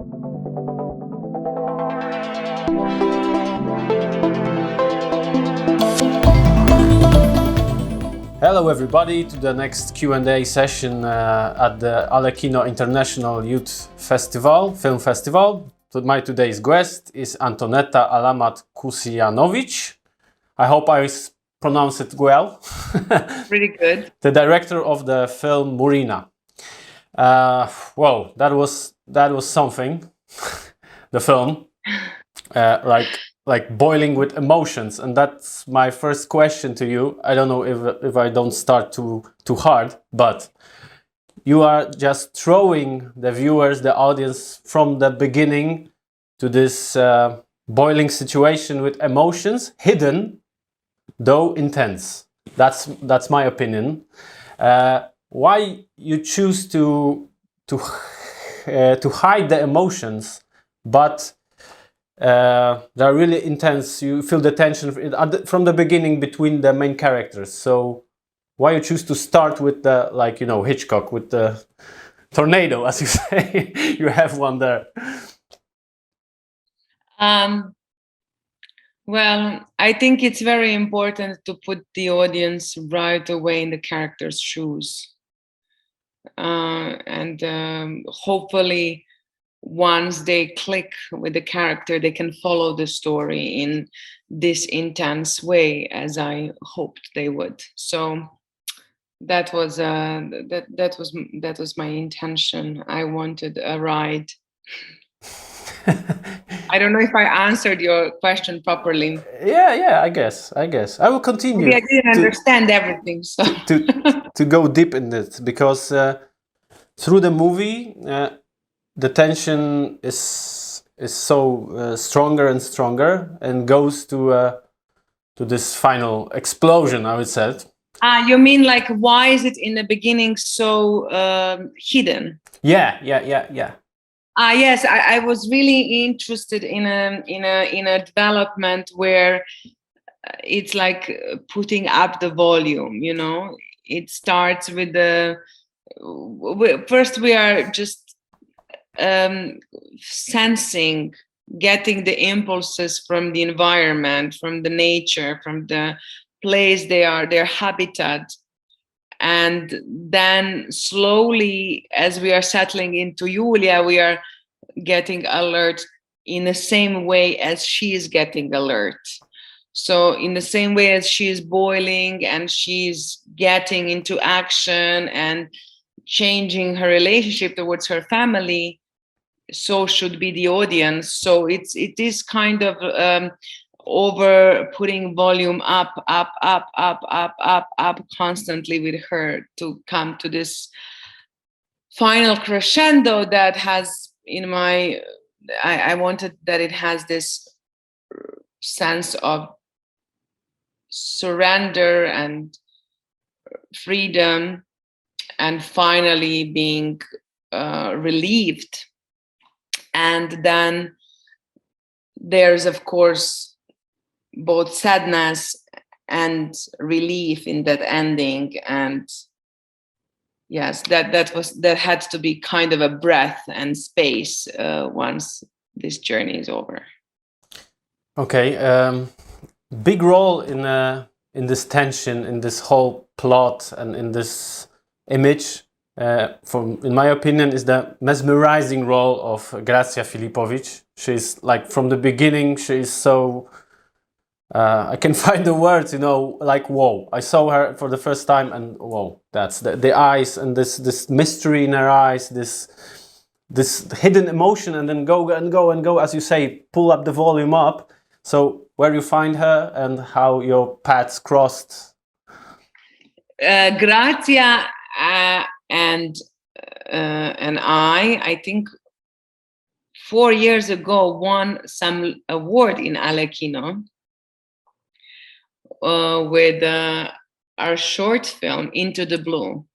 Hello everybody to the next Q&A session at the Kino International Youth Festival, Film Festival. My today's guest is Antoneta Alamat Kusijanović. I hope I pronounce it well. Pretty good. The director of the film Murena. Well, that was something. The film, like boiling with emotions, and that's my first question to you. I don't know if I don't start too hard, but you are just throwing the viewers, the audience, from the beginning to this boiling situation with emotions, hidden though intense. That's my opinion. Why you choose to hide the emotions, but they're really intense. You feel the tension from the beginning between the main characters. So why you choose to start with the, like, you know, Hitchcock with the tornado, as you say? You have one there. Well, I think it's very important to put the audience right away in the character's shoes. And hopefully once they click with the character, they can follow the story in this intense way, as I hoped they would. So that was my intention. I wanted a ride. I don't know if I answered your question properly. Yeah, I guess. I will continue. Maybe I didn't understand everything. So to go deep in it, because through the movie, the tension is so stronger and stronger, and goes to this final explosion, I would say. You mean like, why is it in the beginning so hidden? Yeah. Yes, I was really interested in a development where it's like putting up the volume. You know, it starts with first we are just sensing, getting the impulses from the environment, from the nature, from the place they are, their habitat. And then slowly, as we are settling into Julia, we are getting alert in the same way as she is getting alert. So in the same way as she is boiling and she's getting into action and changing her relationship towards her family, so should be the audience. So it is kind of over putting volume up constantly with her to come to this final crescendo that has, I wanted that it has this sense of surrender and freedom, and finally being relieved. And then there's, of course, both sadness and relief in that ending. And yes, that had to be kind of a breath and space once this journey is over. Okay, big role in this tension, in this whole plot, and in this image. In my opinion, is the mesmerizing role of Gracja Filipović. She's like, from the beginning, she's so I can find the words, you know, like, whoa. I saw her for the first time, and whoa, that's the eyes, and this mystery in her eyes, this hidden emotion, and then go, as you say, pull up the volume up. So where you find her and how your paths crossed? Grazia and I think 4 years ago won some award in Kino with our short film Into the Blue.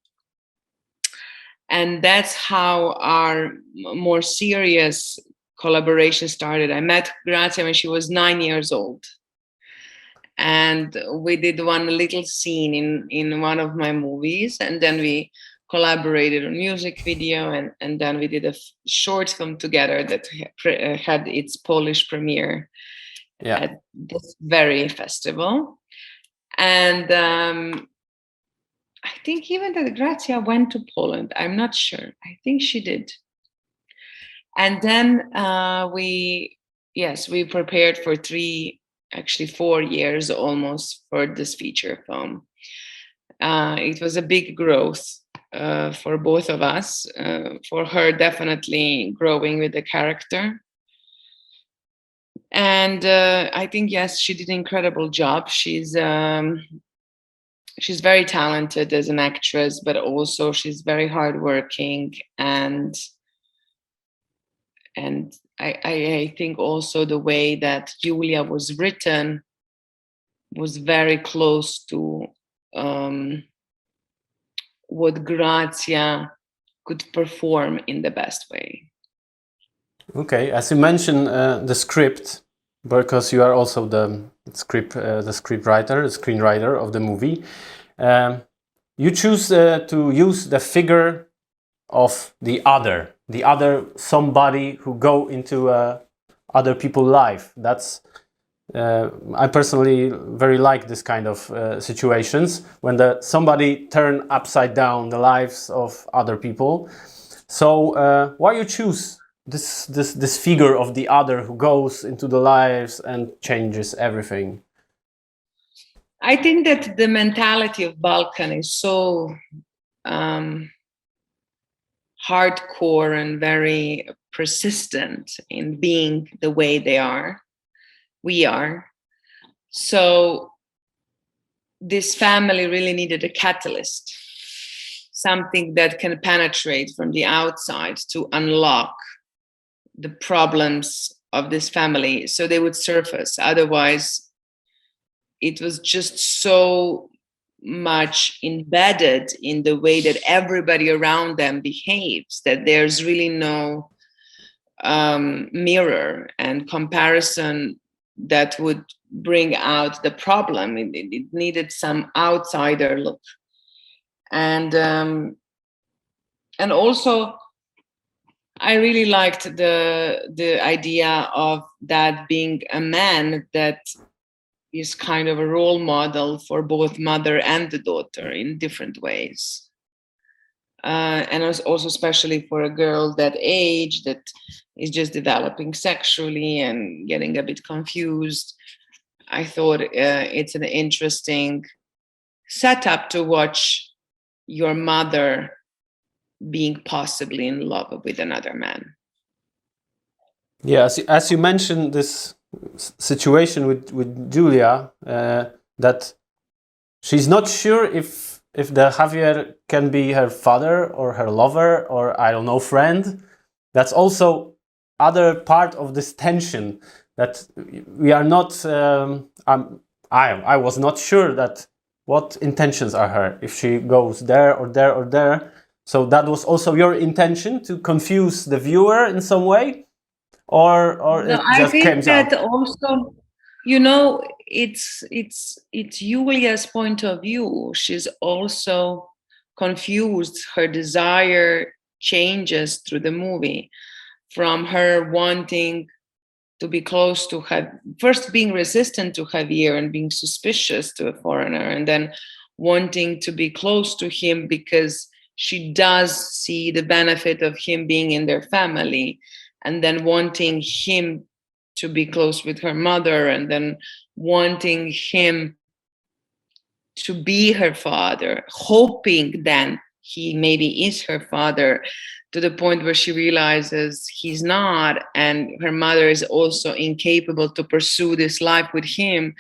And that's how our more serious collaboration started. I met Grazia when she was 9 years old. And we did one little scene in one of my movies, and then we collaborated on music video, and then we did a short film together that had its Polish premiere at this very festival. And I think even that Grazia went to Poland. I'm not sure. I think she did. And then we prepared for 4 years almost for this feature film. It was a big growth for both of us. For her, definitely growing with the character. And I think, yes, she did an incredible job. She's very talented as an actress, but also she's very hardworking, and I think also the way that Julia was written was very close to what Grazia could perform in the best way. Okay, as you mentioned, the script, because you are also the scriptwriter, the screenwriter of the movie, you choose to use the figure of the other somebody who go into other people's life. That's I personally very like this kind of situations when somebody turn upside down the lives of other people. So why you choose this figure of the other who goes into the lives and changes everything? I think that the mentality of Balkan is so hardcore and very persistent in being the way we are. So this family really needed a catalyst, something that can penetrate from the outside to unlock the problems of this family so they would surface. Otherwise, it was just so much embedded in the way that everybody around them behaves that there's really no mirror and comparison that would bring out the problem. It needed some outsider look. And also I really liked the idea of that being a man that is kind of a role model for both mother and the daughter in different ways. And also especially for a girl that age that is just developing sexually and getting a bit confused. I thought it's an interesting setup to watch your mother being possibly in love with another man. Yeah, as you mentioned, this situation with Julia, that she's not sure if the Javier can be her father or her lover or, I don't know, friend. That's also other part of this tension that we are not. I was not sure that what intentions are her, if she goes there or there or there. So that was also your intention, to confuse the viewer in some way, or no, it just came out? I think that also, you know, it's Julia's point of view. She's also confused. Her desire changes through the movie, from her wanting to be close to her, first being resistant to Javier and being suspicious to a foreigner, and then wanting to be close to him because she does see the benefit of him being in their family, and then wanting him to be close with her mother, and then wanting him to be her father, hoping then he maybe is her father, to the point where she realizes he's not, and her mother is also incapable to pursue this life with him.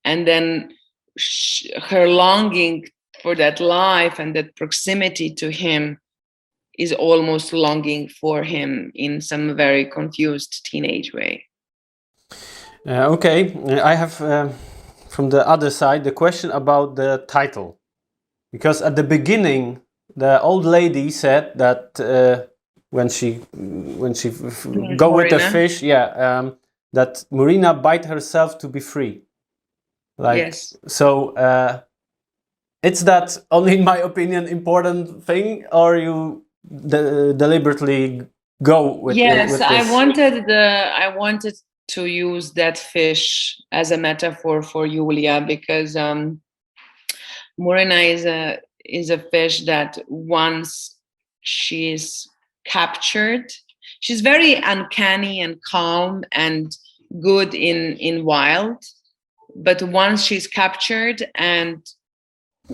And then her longing for that life and that proximity to him is almost longing for him in some very confused teenage way. Okay, I have from the other side the question about the title, because at the beginning the old lady said that when she go with the fish, that Murena bite herself to be free. Like, yes. So It's that only, in my opinion, important thing, or you deliberately go with Yes, with I this? wanted to use that fish as a metaphor for Julia, because Murena is a fish that once she's captured, she's very uncanny and calm and good in wild, but once she's captured and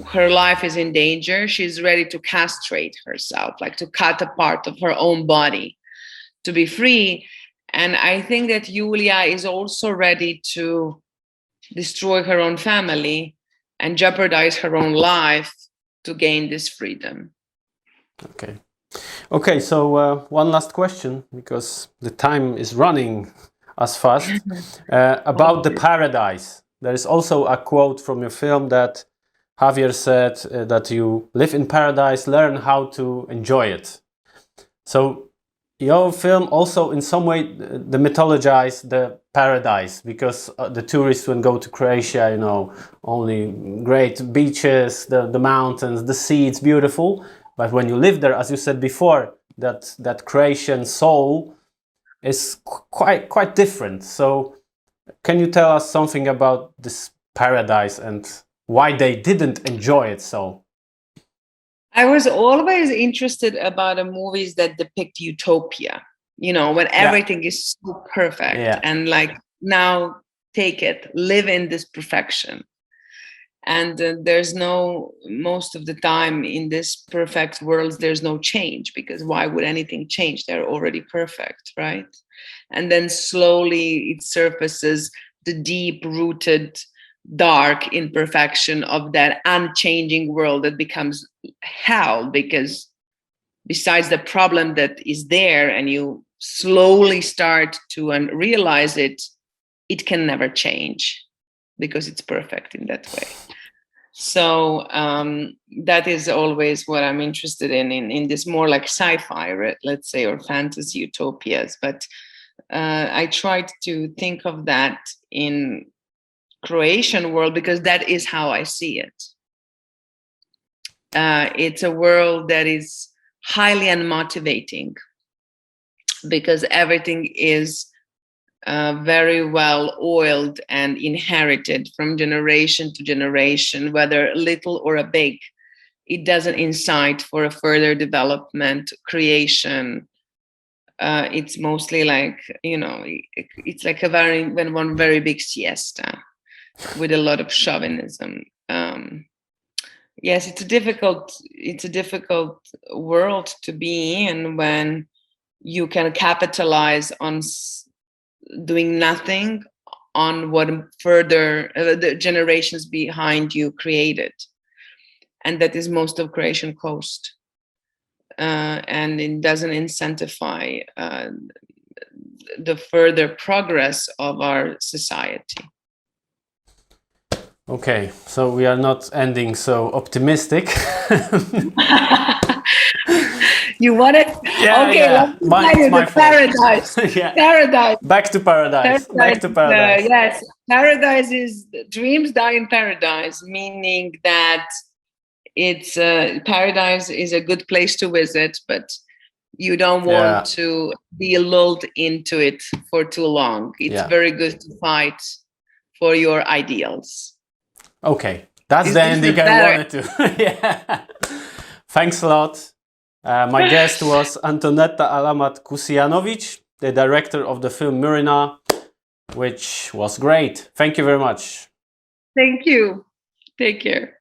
her life is in danger, she's ready to castrate herself, like to cut a part of her own body to be free. And I think that Julia is also ready to destroy her own family and jeopardize her own life to gain this freedom. Okay. Okay, so one last question, because the time is running as fast. About the paradise. There is also a quote from your film that Javier said that you live in paradise, learn how to enjoy it. So your film also in some way mythologize the paradise, because the tourists when go to Croatia, you know, only great beaches, the mountains, the sea, it's beautiful. But when you live there, as you said before, that Croatian soul is quite different. So can you tell us something about this paradise and why they didn't enjoy it so? I was always interested about the movies that depict utopia, you know, when everything is so perfect and like, now take it, live in this perfection. And there's most of the time in this perfect world, there's no change, because why would anything change? They're already perfect, right? And then slowly it surfaces the deep rooted dark imperfection of that unchanging world that becomes hell, because besides the problem that is there and you slowly start to realize it, it can never change because it's perfect in that way. So that is always what I'm interested in this more like sci-fi, let's say, or fantasy utopias. But I tried to think of that in Croatian world because that is how I see it. It's a world that is highly unmotivating because everything is very well oiled and inherited from generation to generation, whether little or a big. It doesn't incite for a further development, creation. It's mostly like, you know, it's like one very big siesta with a lot of chauvinism. Yes, it's a difficult world to be in when you can capitalize on doing nothing on what further the generations behind you created, and that is most of Croatian coast, and it doesn't incentivize the further progress of our society. Okay, so we are not ending so optimistic. You want it? Yeah, okay, yeah. Let's My paradise. Yeah. Paradise. Back to paradise. Back to paradise. Yes, paradise is dreams die in paradise, meaning that it's paradise is a good place to visit, but you don't want to be lulled into it for too long. It's very good to fight for your ideals. Okay, that's the ending I wanted to. Yeah. Thanks a lot. My guest was Antoneta Alamat Kusijanović, the director of the film Murena, which was great. Thank you very much. Thank you. Take care.